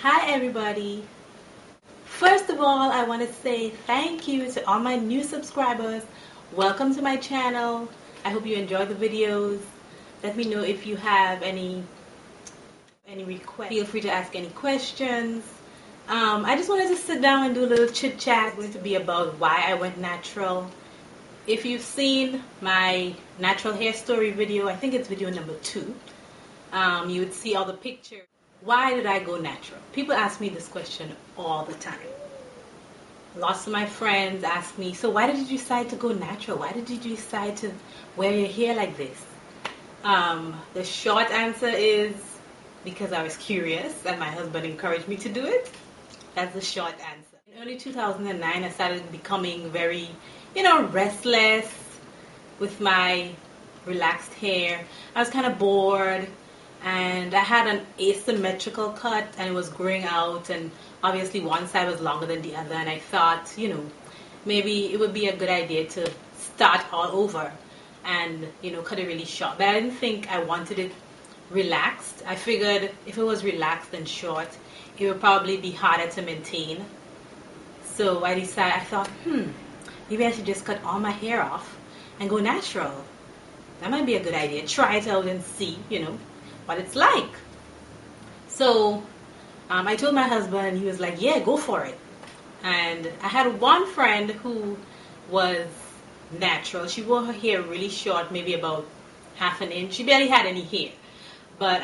Hi everybody. First of all, I want to say thank you to all my new subscribers. Welcome to my channel. I hope you enjoy the videos. Let me know if you have any requests. Feel free to ask any questions. I just wanted to sit down and do a little chit chat. It's going to be about why I went natural. If you've seen my natural hair story video, I think it's video number 2, you would see all the pictures. Why did I go natural? People ask me this question all the time. Lots of my friends ask me, so why did you decide to go natural? Why did you decide to wear your hair like this? The short answer is because I was curious and my husband encouraged me to do it. That's the short answer. In early 2009, I started becoming very, restless with my relaxed hair. I was kind of bored. And I had an asymmetrical cut and it was growing out, and obviously one side was longer than the other, and I thought, maybe it would be a good idea to start all over and, cut it really short. But I didn't think I wanted it relaxed. I figured if it was relaxed and short, it would probably be harder to maintain. So I thought, maybe I should just cut all my hair off and go natural. That might be a good idea. Try it out and see, what it's like. So I told my husband, and he was like, yeah, go for it. And I had one friend who was natural. She wore her hair really short, maybe about half an inch. She barely had any hair. But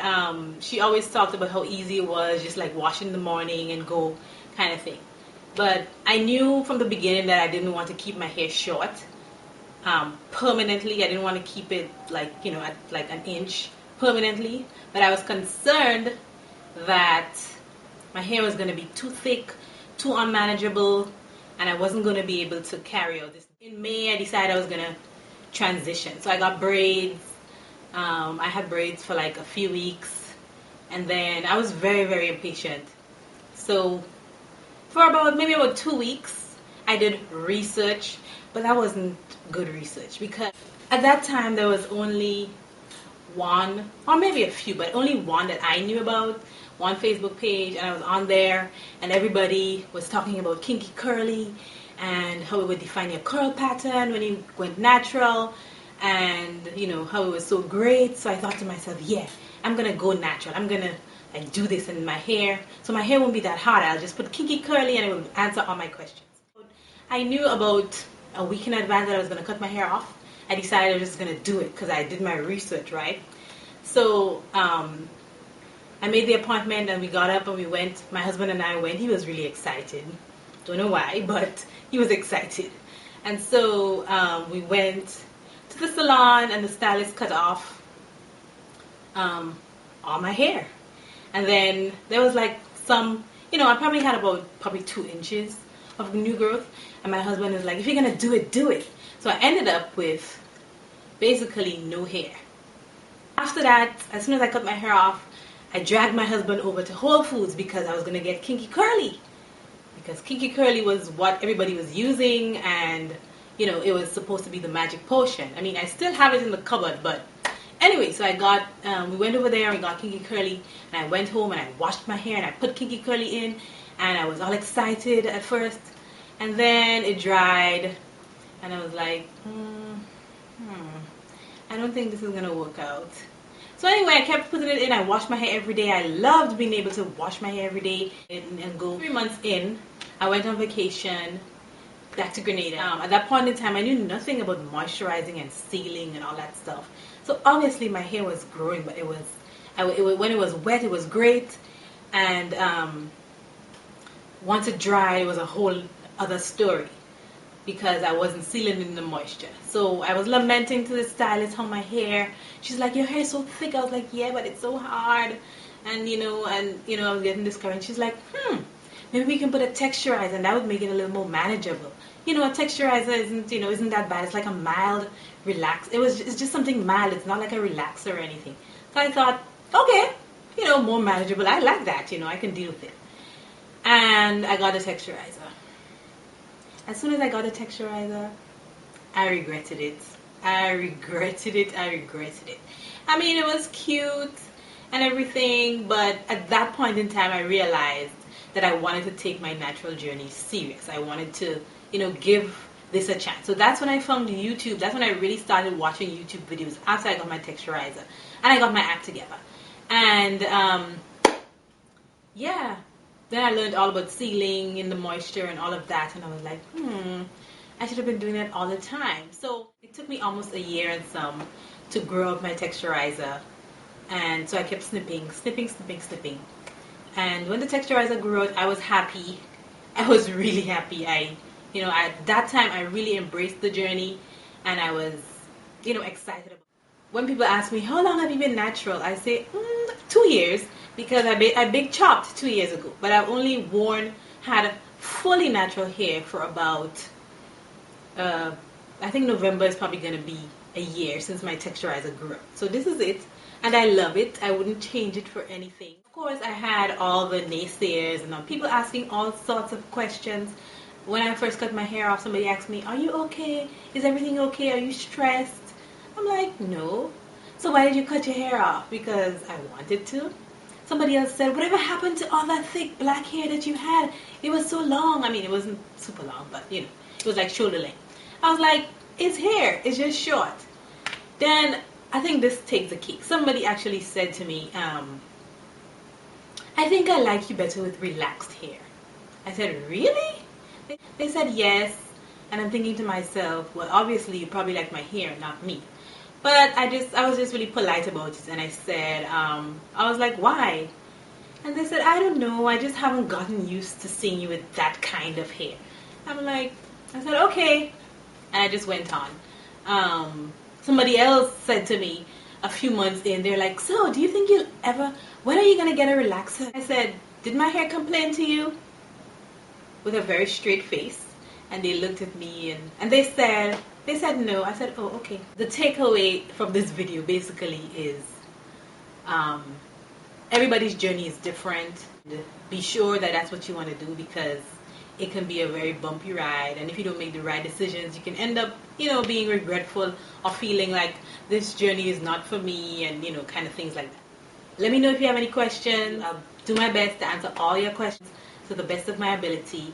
she always talked about how easy it was, just like wash in the morning and go kind of thing. But I knew from the beginning that I didn't want to keep my hair short permanently. I didn't want to keep it at like an inch permanently, but I was concerned that my hair was going to be too thick, too unmanageable, and I wasn't going to be able to carry out this. In May, I decided I was going to transition. So I got braids. I had braids for like a few weeks, and then I was very, very impatient. So for maybe about 2 weeks, I did research, but that wasn't good research because at that time there was only one, or maybe a few, but only one that I knew about, one Facebook page, and I was on there, and everybody was talking about kinky curly and how it would define your curl pattern when you went natural, and how it was so great. So I thought to myself, yeah, I'm gonna go natural. I'm gonna do this in my hair, so my hair won't be that hard. I'll just put kinky curly and it will answer all my questions. I knew about a week in advance that I was gonna cut my hair off. I decided I was just going to do it because I did my research, right? So I made the appointment and we got up and we went. My husband and I went. He was really excited. Don't know why, but he was excited. And so we went to the salon and the stylist cut off all my hair. And then there was like some, I probably had about 2 inches of new growth. And my husband was like, if you're going to do it, do it. So I ended up with basically no hair. After that, as soon as I cut my hair off, I dragged my husband over to Whole Foods because I was going to get kinky curly. Because kinky curly was what everybody was using, and it was supposed to be the magic potion. I mean, I still have it in the cupboard, but anyway, so we went over there and we got kinky curly, and I went home and I washed my hair and I put kinky curly in, and I was all excited at first, and then it dried. And I was like, I don't think this is going to work out. So anyway, I kept putting it in. I washed my hair every day. I loved being able to wash my hair every day and go. 3 months in, I went on vacation back to Grenada. At that point in time, I knew nothing about moisturizing and sealing and all that stuff. So obviously my hair was growing, but when it was wet, it was great. And once it dried, it was a whole other story, because I wasn't sealing in the moisture. So I was lamenting to the stylist how my hair, she's like, your hair is so thick. I was like, yeah, but it's so hard. And I was getting discouraged. She's like, maybe we can put a texturizer and that would make it a little more manageable. A texturizer isn't that bad. It's like a mild relax. It's just something mild. It's not like a relaxer or anything. So I thought, okay, more manageable. I like that, I can deal with it. And I got a texturizer. As soon as I got a texturizer, I regretted it. I mean, it was cute and everything, but at that point in time I realized that I wanted to take my natural journey serious. I wanted to, give this a chance. So that's when I found YouTube. That's when I really started watching YouTube videos after I got my texturizer and I got my act together. And yeah, then I learned all about sealing in the moisture and all of that, and I was like, I should have been doing that all the time. So it took me almost a year and some to grow up my texturizer, and so I kept snipping. And when the texturizer grew out, I was happy. I was really happy. At that time, I really embraced the journey, and I was, excited about it. When people ask me, how long have you been natural? I say, 2 years, because I big chopped 2 years ago. But I've only had fully natural hair for about, I think November is probably going to be a year since my texturizer grew up. So this is it, and I love it. I wouldn't change it for anything. Of course, I had all the naysayers and people asking all sorts of questions. When I first cut my hair off, somebody asked me, are you okay? Is everything okay? Are you stressed? I'm like, no. So why did you cut your hair off? Because I wanted to. Somebody else said, whatever happened to all that thick black hair that you had? It was so long. I mean, it wasn't super long, but it was like shoulder length. I was like, it's hair. It's just short. Then I think this takes the cake. Somebody actually said to me, I think I like you better with relaxed hair. I said, really? They said yes. And I'm thinking to myself, well, obviously you probably like my hair, not me. But I was just really polite about it, and I said, I was like, why? And they said, I don't know, I just haven't gotten used to seeing you with that kind of hair. I said, okay. And I just went on. Somebody else said to me a few months in, they're like, so do you think when are you going to get a relaxer? I said, did my hair complain to you? With a very straight face. And they looked at me and they said no. I said, oh, okay. The takeaway from this video basically is everybody's journey is different. Be sure that that's what you want to do, because it can be a very bumpy ride, and if you don't make the right decisions, you can end up, being regretful or feeling like this journey is not for me, and kind of things like that. Let me know if you have any questions. I'll do my best to answer all your questions to the best of my ability.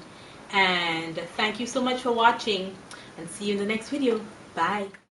And thank you so much for watching, and see you in the next video. Bye.